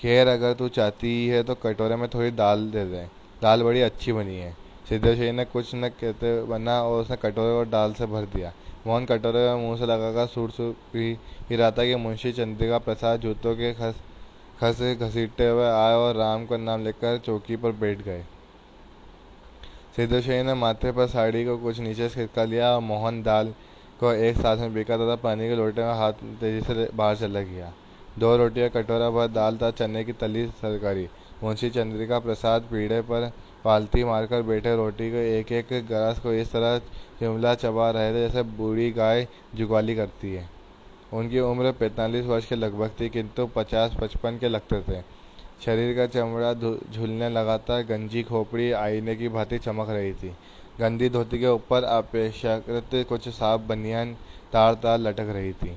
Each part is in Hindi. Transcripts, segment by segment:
खैर अगर तू चाहती है तो कटोरे में थोड़ी दाल दे दे, दाल बड़ी अच्छी बनी है। सिद्धेश्वरी ने कुछ न कहते बना और उसने कटोरे को दाल से भर दिया। मोहन कटोरे में मुंह से लगाकर सूट सूट ही रहा था कि मुंशी चंद्रिका प्रसाद जूतों के खस खस घसीटते हुए आए और राम का नाम लेकर चौकी पर बैठ गए। सिद्धेश्वरी ने माथे पर साड़ी को कुछ नीचे खिसका लिया और मोहन दाल को एक साथ में पीका तथा पानी के लोटे में हाथ तेजी से बाहर चला गया। दो रोटियां कटोरा भर दाल था, चने की तली तरकारी। मुंशी चंद्रिका प्रसाद पीढ़े पर पालती मारकर बैठे रोटी को एक एक ग्रास को इस तरह चिमला चबा रहे थे जैसे बूढ़ी गाय जुगाली करती है। उनकी उम्र 45 वर्ष के लगभग थी, किंतु 50-55 के लगते थे। शरीर का चमड़ा झूलने लगा था, गंजी खोपड़ी आईने की भांति चमक रही थी। गंदी धोती के ऊपर अपेक्षाकृत कुछ साफ बनियान तार तार लटक रही थी।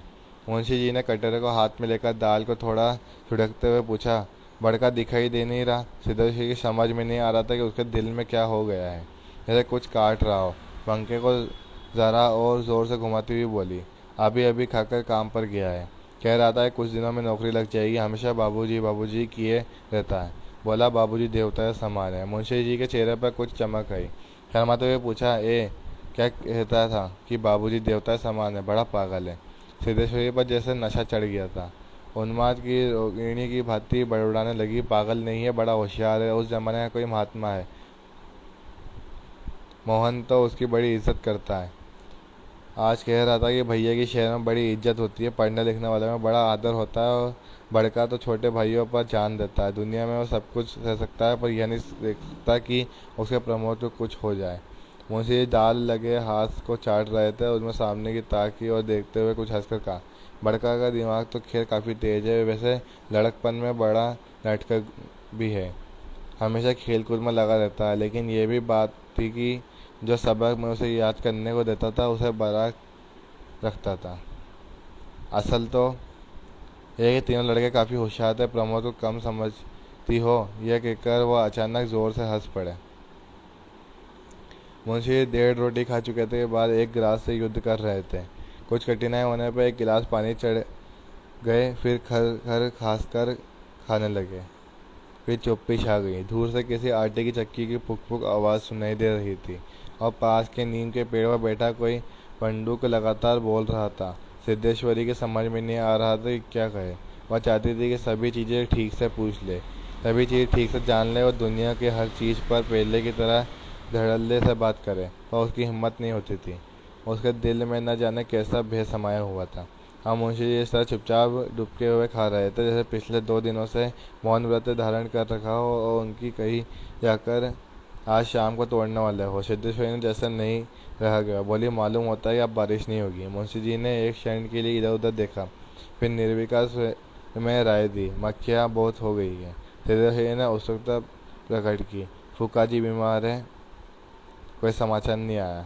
मुंशी जी ने कटोरे को हाथ में लेकर दाल को थोड़ा छुड़कते हुए पूछा, बड़का दिखाई दे नहीं रहा? सिद्धेश्वरी की समझ में नहीं आ रहा था कि उसके दिल में क्या हो गया है, जैसे कुछ काट रहा हो। पंखे को जरा और जोर से घुमाती हुई बोली, अभी अभी खाकर काम पर गया है, कह रहा था कुछ दिनों में नौकरी लग जाएगी, हमेशा बाबूजी बाबूजी किए रहता है। बोला बाबूजी देवता के समान है। मुंशी जी के चेहरे पर कुछ चमक आई। शर्माते हुए पूछा, क्या कहता था कि बाबूजी देवता के समान है? बड़ा पागल है। सिद्धेश्वरी पर जैसे नशा चढ़ गया था। उन्माद की रोगिणी की भांति बड़बड़ाने लगी, पागल नहीं है, बड़ा होशियार है, उस जमाने का कोई महात्मा है, मोहन तो उसकी बड़ी इज्जत करता है। आज कह रहा था कि भैया की शहर में बड़ी इज्जत होती है, पढ़ने लिखने वाले में बड़ा आदर होता है, और बड़का तो छोटे भाइयों पर जान देता है। दुनिया में वो सब कुछ सह सकता है, पर यह नहीं देख सकता कि उसके प्रमोद को कुछ हो जाए। मुंशी दाल लगे हाथ को चाट रहे थे, उसमें सामने की ताक की और देखते हुए कुछ हंसकर कहा, बड़का का दिमाग तो खैर काफ़ी तेज है, वैसे लड़कपन में बड़ा नाटक भी है, हमेशा खेल कूद में लगा रहता है, लेकिन ये भी बात थी कि जो सबक मैं उसे याद करने को देता था उसे बरा रखता था। असल तो यह कि तीनों लड़के काफ़ी होशियार थे, प्रमोद को कम समझती हो, यह कहकर वह अचानक जोर से हंस पड़े। मुंशी 1.5 रोटी खा चुके थे, बाद एक गिलास से युद्ध कर रहे थे। कुछ कठिनाई होने पर एक गिलास पानी चढ़ गए, फिर खर खर खास कर खाने लगे। फिर चुप्पी छा गई। दूर से किसी आटे की चक्की की पुक पुक आवाज़ सुनाई दे रही थी और पास के नीम के पेड़ पर बैठा कोई पंडुक लगातार बोल रहा था। सिद्धेश्वरी के समझ में नहीं आ रहा था कि क्या कहे। वह चाहती थी कि सभी चीज़ें ठीक से पूछ ले, सभी चीज़ ठीक से जान ले और दुनिया की हर चीज़ पर पहले की तरह धड़ल्ले से बात करे, पर उसकी हिम्मत नहीं होती थी। उसके दिल में न जाने कैसा भय समाया हुआ था। हम मुंशी जी इस तरह चुपचाप डुबके हुए खा रहे थे जैसे पिछले 2 दिनों से मौन व्रत धारण कर रखा हो और उनकी कहीं जाकर आज शाम को तोड़ने वाले हो। सिद्धेश्वरी ने जैसे नहीं रह गया, बोली, मालूम होता है अब बारिश नहीं होगी। मुंशी जी ने एक क्षण के लिए इधर उधर देखा, फिर निर्विकार में राय दी, मक्खियाँ बहुत हो गई है। सिद्धेश्वरी ने उत्सुकता प्रकट की, फूफा जी बीमार है? कोई समाचार नहीं आया।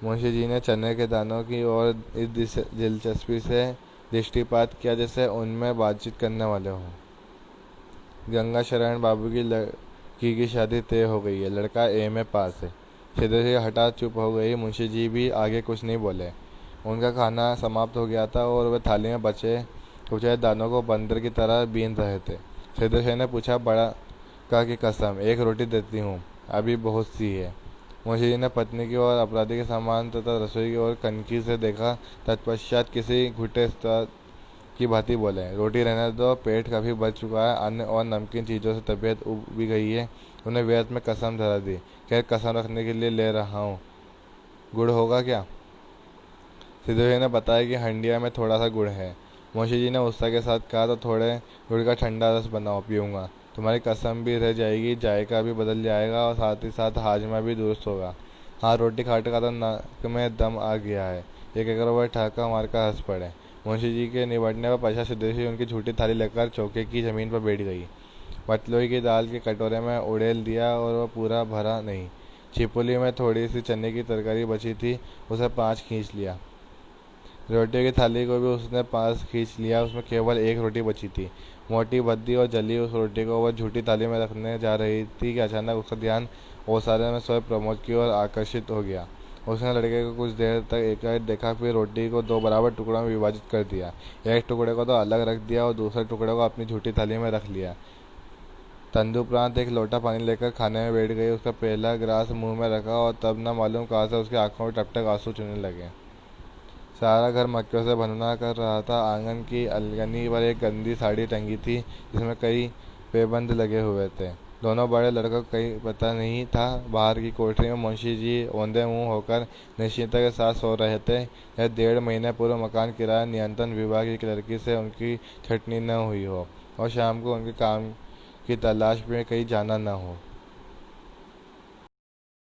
मुंशी जी ने चने के दानों की ओर इस दिलचस्पी से दृष्टिपात किया जैसे उनमें बातचीत करने वाले हों। गंगा शरण बाबू की लड़की की शादी तय हो गई है, लड़का एमए पास है। सिद्धेश्वरी हठात चुप हो गई। मुंशी जी भी आगे कुछ नहीं बोले। उनका खाना समाप्त हो गया था और वे थाली में बचे कुचे दानों को बंदर की तरह बीन रहे थे। सिद्धेश्वरी ने पूछा, बड़ा का की कसम, एक रोटी देती हूँ, अभी बहुत सी है। मुंशी जी ने पत्नी की ओर अपराधी के समान तथा रसोई की ओर कनखी से देखा। तत्पश्चात किसी घुटे की भांति बोले, रोटी रहने दो, पेट काफी भर चुका है, अन्य और नमकीन चीज़ों से तबीयत उब भी गई है। उन्हें व्यर्थ में कसम धरा दी। खैर कसम रखने के लिए ले रहा हूँ, गुड़ होगा क्या? सिद्धू ने बताया कि हंडिया में थोड़ा सा गुड़ है। मुंशी जी ने उत्साह के साथ कहा, तो थोड़े गुड़ का ठंडा रस बनाओ, पीऊँगा। तुम्हारी कसम भी रह जाएगी, जायका भी बदल जाएगा और साथ ही साथ हाजमा भी दुरुस्त होगा। हाँ, रोटी खाने का तो नाक में दम आ गया है। ये कहकर वह ठहाका मारकर हंस पड़े। मुंशी जी के निबटने पर पश्चात सिद्धेश्वरी उनकी झूठी थाली लेकर चौके की जमीन पर बैठ गई। पतलोई की दाल के कटोरे में उड़ेल दिया और वह पूरा भरा नहीं। छिपुली में थोड़ी सी चने की तरकारी बची थी, उसे 5 खींच लिया। रोटियों की थाली को भी उसने पास खींच लिया, उसमें केवल एक रोटी बची थी, मोटी भद्दी और जली। उस रोटी को वह झूठी थाली में रखने जा रही थी कि अचानक उसका ध्यान ओसारे में सोए प्रमोद की ओर आकर्षित हो गया। उसने लड़के को कुछ देर तक एकाएक देखा, फिर रोटी को दो बराबर टुकड़ों में विभाजित कर दिया। एक टुकड़े को तो अलग रख दिया और दूसरे टुकड़े को अपनी झूठी थाली में रख लिया। तंदुपरांत एक लोटा पानी लेकर खाने में बैठ गई। उसका पहला गिलास मुंह में रखा और तब न मालूम कहाँ से उसकी आंखों में टप टप आंसू चुनने लगे। सारा घर मक्खियों से भनभना कर रहा था। आंगन की अलगनी पर एक गंदी साड़ी टंगी थी, जिसमें कई पैबंद लगे हुए थे। दोनों बड़े लड़कों को कहीं पता नहीं था। बाहर की कोठरी में मुंशी जी औंधे मुंह होकर निश्चिंतता के साथ सो रहे थे। यह 1.5 महीने पूर्व मकान किराया नियंत्रण विभाग की लड़की से उनकी छटनी न हुई हो और शाम को उनके काम की तलाश में कहीं जाना न हो।